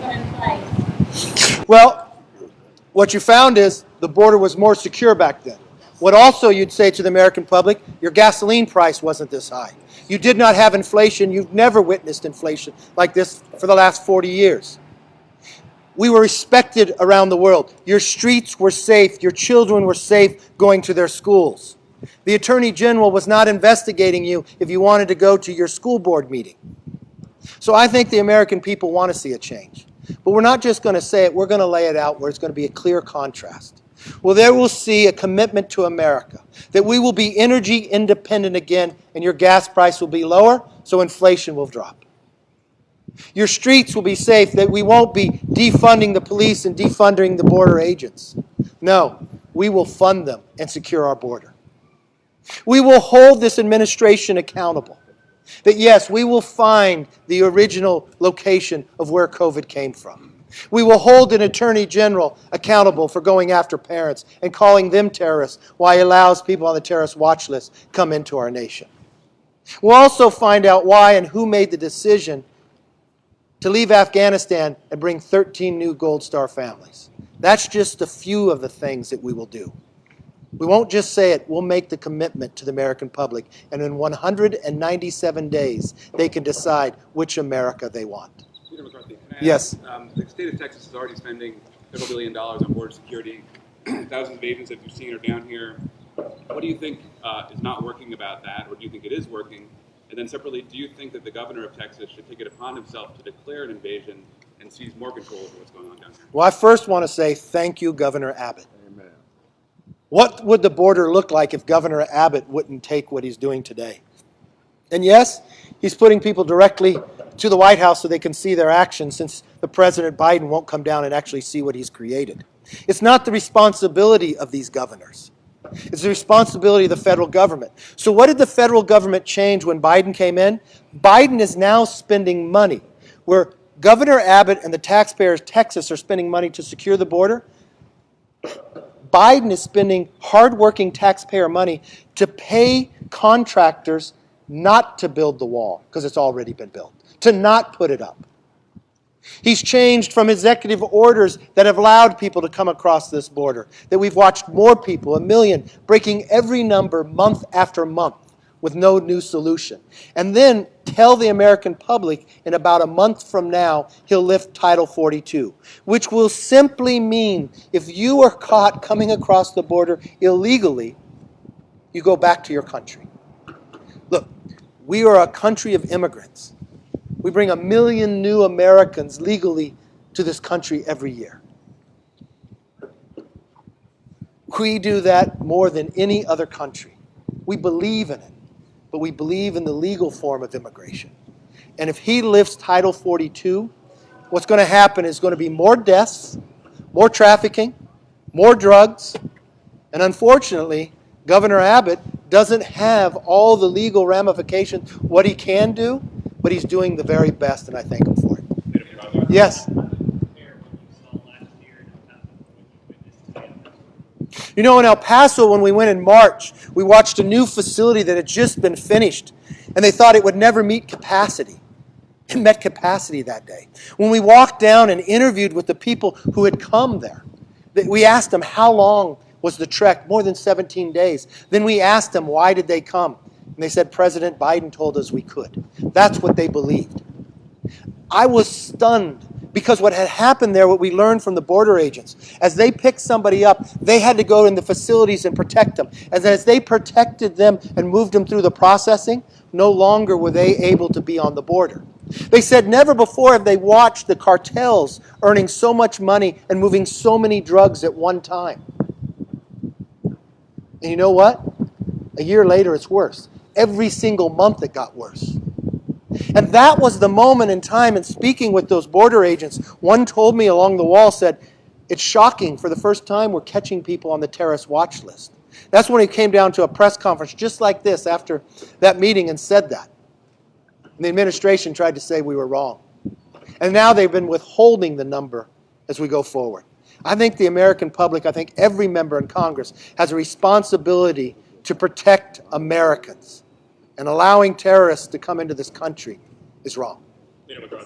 put in place? Well, what you found is the border was more secure back then. What also you'd say to the American public, your gasoline price wasn't this high. You did not have inflation. You've never witnessed inflation like this for the last 40 years. We were respected around the world. Your streets were safe. Your children were safe going to their schools. The Attorney General was not investigating you if you wanted to go to your school board meeting. So I think the American people want to see a change. But we're not just going to say it, we're going to lay it out where it's going to be a clear contrast. Well, there we'll see a commitment to America, that we will be energy independent again, and your gas price will be lower, so inflation will drop. Your streets will be safe, that we won't be defunding the police and defunding the border agents. No, we will fund them and secure our border. We will hold this administration accountable. That yes, we will find the original location of where COVID came from. We will hold an Attorney General accountable for going after parents and calling them terrorists while he allows people on the terrorist watch list come into our nation. We'll also find out why and who made the decision to leave Afghanistan and bring 13 new Gold Star families. That's just a few of the things that we will do. We won't just say it, we'll make the commitment to the American public, and in 197 days, they can decide which America they want. Peter McCarthy, yes. The state of Texas is already spending several $1 billion on border security. Thousands of agents that you've seen are down here. What do you think is not working about that, or do you think it is working? And then separately, do you think that the governor of Texas should take it upon himself to declare an invasion and seize more control over what's going on down here? Well, I first want to say thank you, Governor Abbott. Amen. What would the border look like if Governor Abbott wouldn't take what he's doing today? And yes, he's putting people directly to the White House so they can see their actions, since the President Biden won't come down and actually see what he's created. It's not the responsibility of these governors. It's the responsibility of the federal government. So what did the federal government change when Biden came in? Biden is now spending money where Governor Abbott and the taxpayers of Texas are spending money to secure the border. Biden is spending hardworking taxpayer money to pay contractors not to build the wall because it's already been built, to not put it up. He's changed from executive orders that have allowed people to come across this border, that we've watched more people, 1 million, breaking every number month after month with no new solution. And then tell the American public in about a month from now he'll lift Title 42, which will simply mean if you are caught coming across the border illegally, you go back to your country. Look, we are a country of immigrants. We bring 1 million new Americans legally to this country every year. We do that more than any other country. We believe in it, but we believe in the legal form of immigration. And if he lifts Title 42, what's going to happen is going to be more deaths, more trafficking, more drugs, and unfortunately, Governor Abbott doesn't have all the legal ramifications, what he can do, but he's doing the very best, and I thank him for it. Yes? You know, in El Paso, when we went in March, we watched a new facility that had just been finished, and they thought it would never meet capacity. It met capacity that day. When we walked down and interviewed with the people who had come there, we asked them how long was the trek, more than 17 days. Then we asked them why did they come. And they said, President Biden told us we could. That's what they believed. I was stunned because what had happened there, what we learned from the border agents, as they picked somebody up, they had to go in the facilities and protect them. And as they protected them and moved them through the processing, no longer were they able to be on the border. They said never before have they watched the cartels earning so much money and moving so many drugs at one time. And you know what? A year later, it's worse. Every single month it got worse. And that was the moment in time, in speaking with those border agents, one told me along the wall, said, it's shocking, for the first time we're catching people on the terrorist watch list. That's when he came down to a press conference just like this after that meeting and said that. And the administration tried to say we were wrong. And now they've been withholding the number as we go forward. I think the American public, I think every member in Congress has a responsibility to protect Americans. And allowing terrorists to come into this country is wrong.